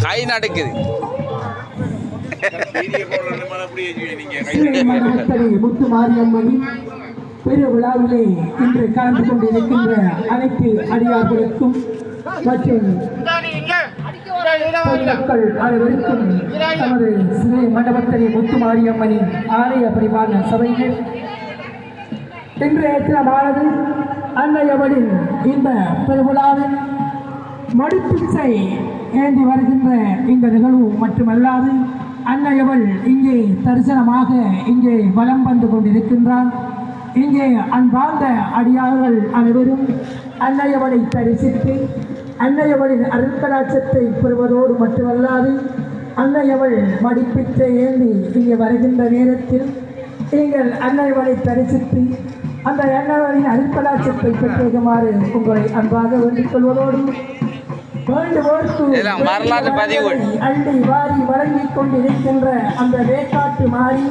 கை நடக்குது. முத்து மாரியம்மன் பெரு விழாவிலே இன்று கலந்து கொண்டிருக்கின்ற அனைத்து அடியார்களுக்கும் மற்றும் மக்கள் அனைவருக்கும் தமது ஸ்ரீ மண்டபத்திலே முத்து மாரியம்மனின் ஆலய பரிபாலன சபையில் இன்றைய தினமானது அன்னையவனின் இந்த பெருவிழாவில் மடிப்பிச்சை ஏந்தி வருகின்ற இந்த நிகழ்வு மட்டுமல்லாது அன்னையவள் இங்கே தரிசனமாக இங்கே வலம் வந்து கொண்டிருக்கின்றார். இங்கே அன்பார்ந்த அடியார்கள் அனைவரும் அன்னையவளை தரிசித்து அன்னையவளின் அருட்கடாட்சத்தை பெறுவதோடு மட்டுமல்லாது அன்னையவள் மடிப்பிச்சை ஏந்தி இங்கே வருகின்ற நேரத்தில் நீங்கள் அன்னையவளை தரிசித்து அந்த அன்னையவளின் அருட்கடாட்சத்தை பெற்றுமாறு உங்களை அன்பாக வேண்டிக் கொள்வதோடு வரலாற்று பதிவு அள்ளி வாரி வழங்கிக் கொண்டிருக்கின்ற அந்த வேக்காட்டு மாறி